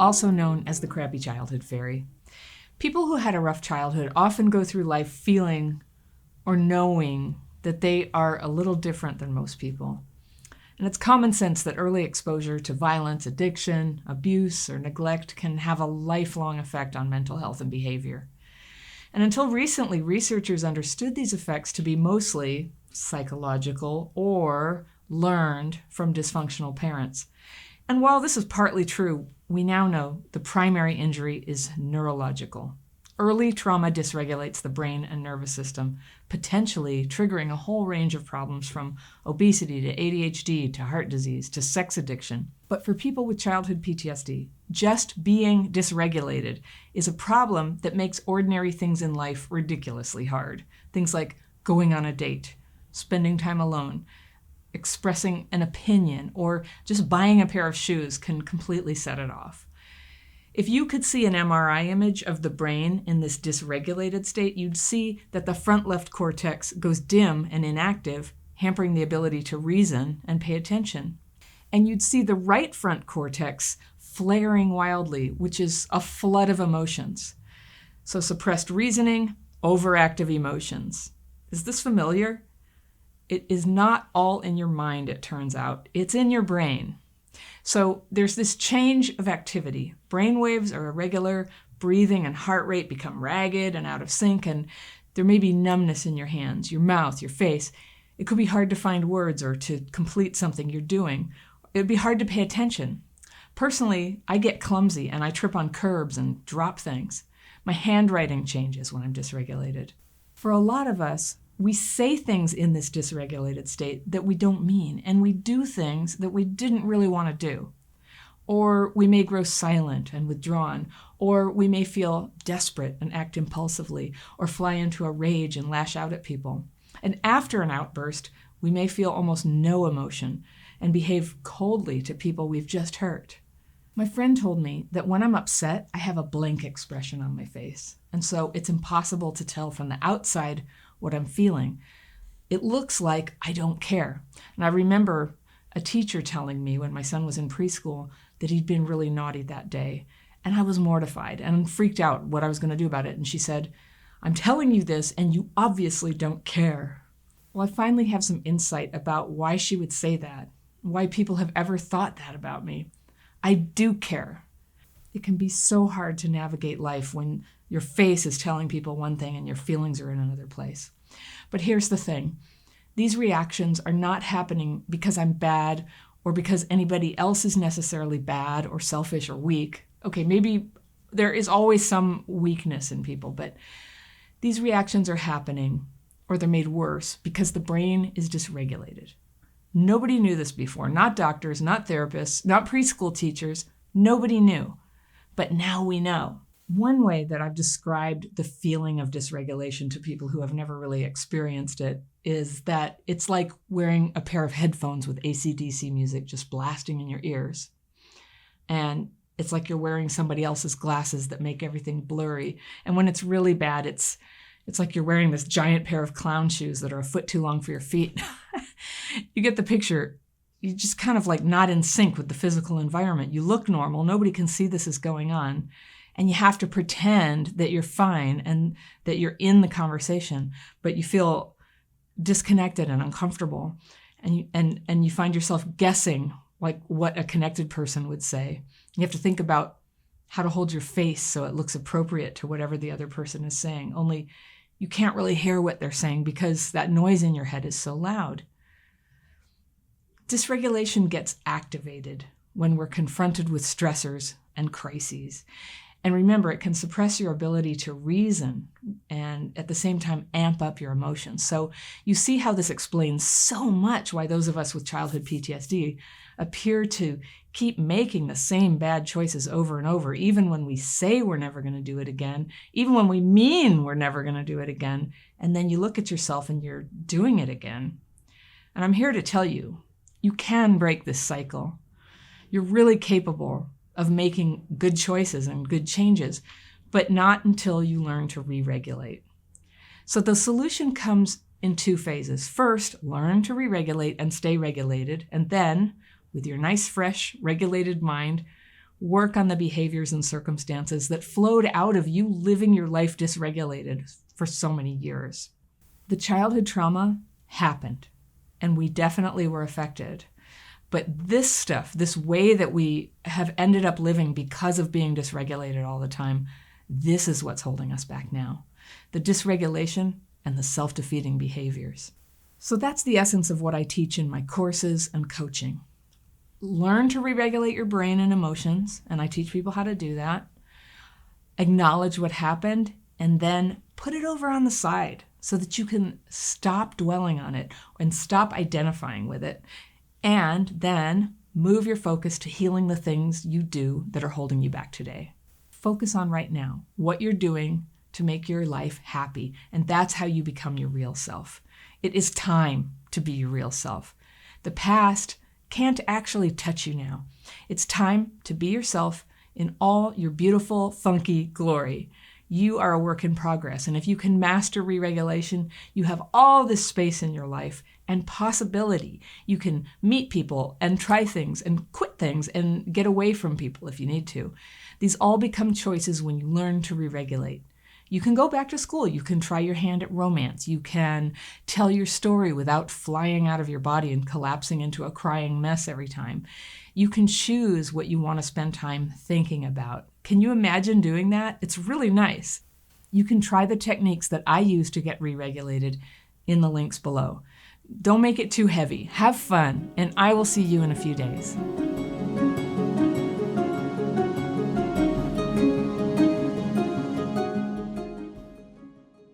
also known as the crappy childhood fairy. People who had a rough childhood often go through life feeling or knowing that they are a little different than most people. And it's common sense that early exposure to violence, addiction, abuse, or neglect can have a lifelong effect on mental health and behavior. And until recently, researchers understood these effects to be mostly psychological or learned from dysfunctional parents. And while this is partly true, we now know the primary injury is neurological. Early trauma dysregulates the brain and nervous system, potentially triggering a whole range of problems from obesity to ADHD to heart disease to sex addiction. But for people with childhood PTSD, just being dysregulated is a problem that makes ordinary things in life ridiculously hard. Things like going on a date, spending time alone, expressing an opinion, or just buying a pair of shoes can completely set it off. If you could see an MRI image of the brain in this dysregulated state, you'd see that the front left cortex goes dim and inactive, hampering the ability to reason and pay attention. And you'd see the right front cortex flaring wildly, which is a flood of emotions. So suppressed reasoning, overactive emotions. Is this familiar? It is not all in your mind, it turns out. It's in your brain. So there's this change of activity. Brain waves are irregular, breathing and heart rate become ragged and out of sync, and there may be numbness in your hands, your mouth, your face. It could be hard to find words or to complete something you're doing. It would be hard to pay attention. Personally, I get clumsy and I trip on curbs and drop things. My handwriting changes when I'm dysregulated. For a lot of us, we say things in this dysregulated state that we don't mean, and we do things that we didn't really want to do. Or we may grow silent and withdrawn, or we may feel desperate and act impulsively, or fly into a rage and lash out at people. And after an outburst, we may feel almost no emotion and behave coldly to people we've just hurt. My friend told me that when I'm upset, I have a blank expression on my face, and so it's impossible to tell from the outside what I'm feeling. It looks like I don't care. And I remember a teacher telling me when my son was in preschool that he'd been really naughty that day. And I was mortified and freaked out what I was going to do about it. And she said, "I'm telling you this and you obviously don't care." Well, I finally have some insight about why she would say that, why people have ever thought that about me. I do care. It can be so hard to navigate life when your face is telling people one thing and your feelings are in another place. But here's the thing. These reactions are not happening because I'm bad or because anybody else is necessarily bad or selfish or weak. Okay, maybe there is always some weakness in people, but these reactions are happening, or they're made worse, because the brain is dysregulated. Nobody knew this before. Not doctors, not therapists, not preschool teachers. Nobody knew. But now we know. One way that I've described the feeling of dysregulation to people who have never really experienced it is that it's like wearing a pair of headphones with AC/DC music just blasting in your ears. And it's like you're wearing somebody else's glasses that make everything blurry. And when it's really bad, it's like you're wearing this giant pair of clown shoes that are a foot too long for your feet. You get the picture. You're just kind of like not in sync with the physical environment. You look normal. Nobody can see this is going on. And you have to pretend that you're fine and that you're in the conversation, but you feel disconnected and uncomfortable. And you find yourself guessing like what a connected person would say. You have to think about how to hold your face so it looks appropriate to whatever the other person is saying. Only you can't really hear what they're saying because that noise in your head is so loud. Dysregulation gets activated when we're confronted with stressors and crises. And remember, it can suppress your ability to reason and at the same time amp up your emotions. So you see how this explains so much why those of us with childhood PTSD appear to keep making the same bad choices over and over, even when we say we're never going to do it again, even when we mean we're never going to do it again. And then you look at yourself and you're doing it again. And I'm here to tell you, you can break this cycle. You're really capable of making good choices and good changes, but not until you learn to re-regulate. So the solution comes in two phases. First, learn to re-regulate and stay regulated, and then, with your nice, fresh, regulated mind, work on the behaviors and circumstances that flowed out of you living your life dysregulated for so many years. The childhood trauma happened, and we definitely were affected. But this stuff, this way that we have ended up living because of being dysregulated all the time, this is what's holding us back now. The dysregulation and the self-defeating behaviors. So that's the essence of what I teach in my courses and coaching. Learn to re-regulate your brain and emotions, and I teach people how to do that. Acknowledge what happened, and then put it over on the side so that you can stop dwelling on it and stop identifying with it, and then move your focus to healing the things you do that are holding you back today. Focus on right now, what you're doing to make your life happy, and that's how you become your real self. It is time to be your real self. The past can't actually touch you now. It's time to be yourself in all your beautiful, funky glory. You are a work in progress, and if you can master re-regulation, you have all this space in your life and possibility. You can meet people and try things and quit things and get away from people if you need to. These all become choices when you learn to re-regulate. You can go back to school. You can try your hand at romance. You can tell your story without flying out of your body and collapsing into a crying mess every time. You can choose what you want to spend time thinking about. Can you imagine doing that? It's really nice. You can try the techniques that I use to get re-regulated in the links below. Don't make it too heavy. Have fun, and I will see you in a few days.